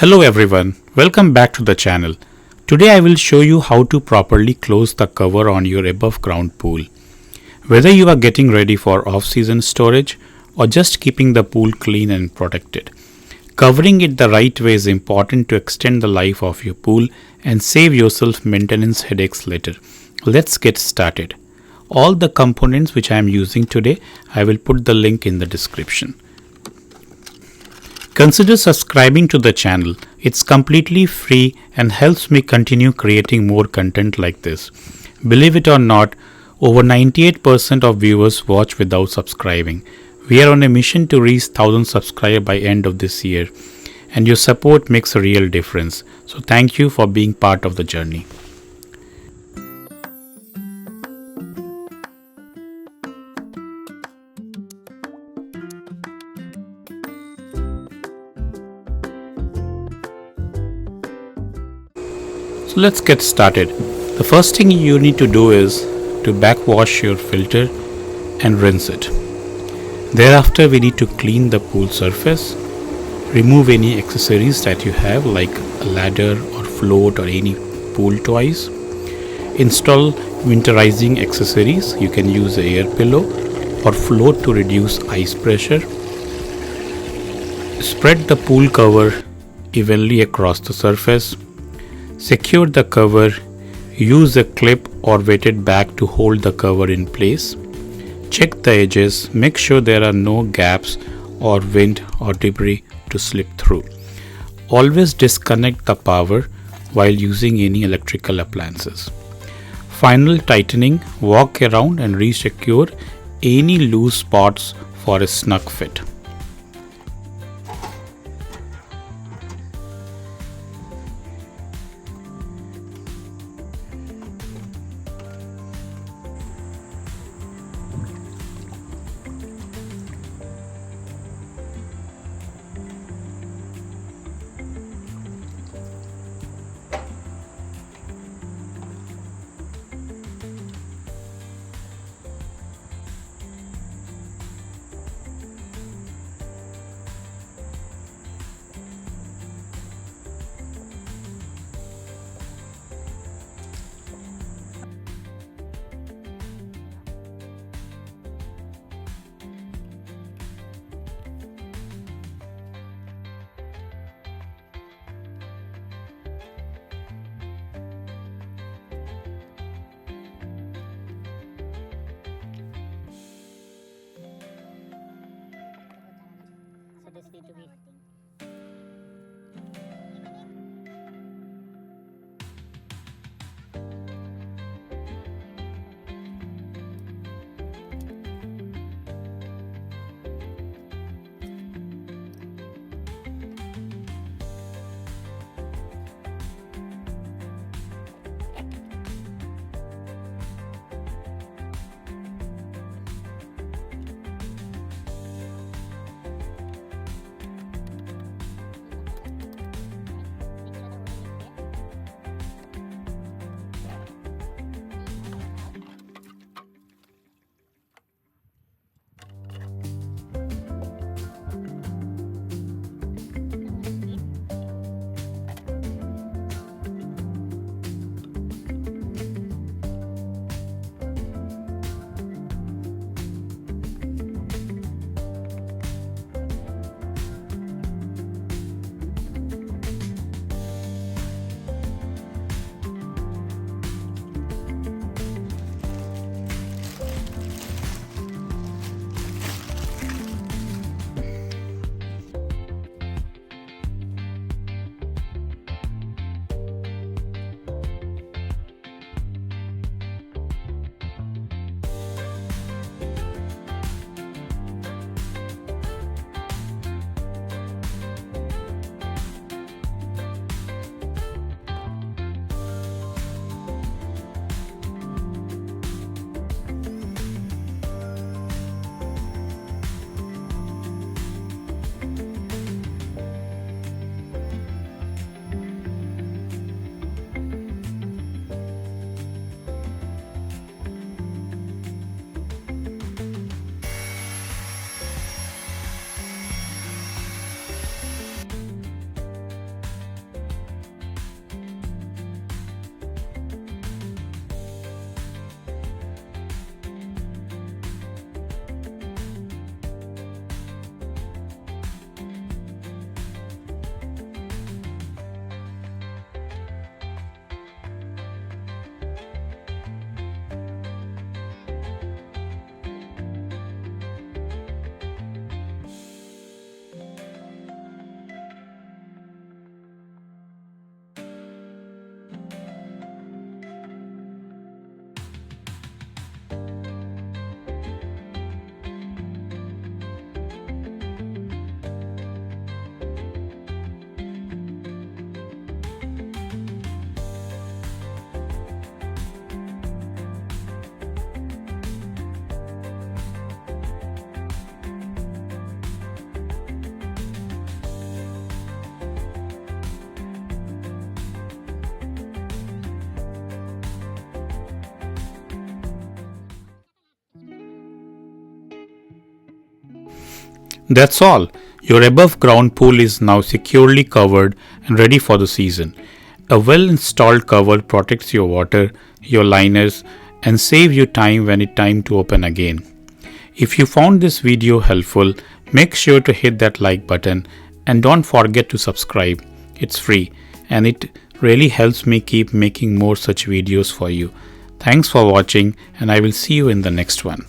Hello everyone, welcome back to the channel. Today I will show you how to properly close the cover on your above ground pool. Whether you are getting ready for off-season storage or just keeping the pool clean and protected, covering it the right way is important to extend the life of your pool and save yourself maintenance headaches later. Let's get started. All the components which I am using today, I will put the link in the description. Consider subscribing to the channel. It's completely free and helps me continue creating more content like this. Believe it or not, over 98% of viewers watch without subscribing. We are on a mission to reach 1000 subscribers by end of this year, and your support makes a real difference. So thank you for being part of the journey. So let's get started. The first thing you need to do is to backwash your filter and rinse it. Thereafter we need to clean the pool surface, remove any accessories that you have like a ladder or float or any pool toys. Install winterizing accessories. You can use an air pillow or float to reduce ice pressure. Spread the pool cover evenly across the surface. Secure the cover, use a clip or weighted bag to hold the cover in place. Check the edges, make sure there are no gaps or wind or debris to slip through. Always disconnect the power while using any electrical appliances. Final tightening, walk around and re-secure any loose spots for a snug fit. That's all. Your above ground pool is now securely covered and ready for the season. A well installed cover protects your water, your liners, and save you time when it's time to open again. If you found this video helpful, make sure to hit that like button and don't forget to subscribe. It's free and it really helps me keep making more such videos for you. Thanks for watching and I will see you in the next one.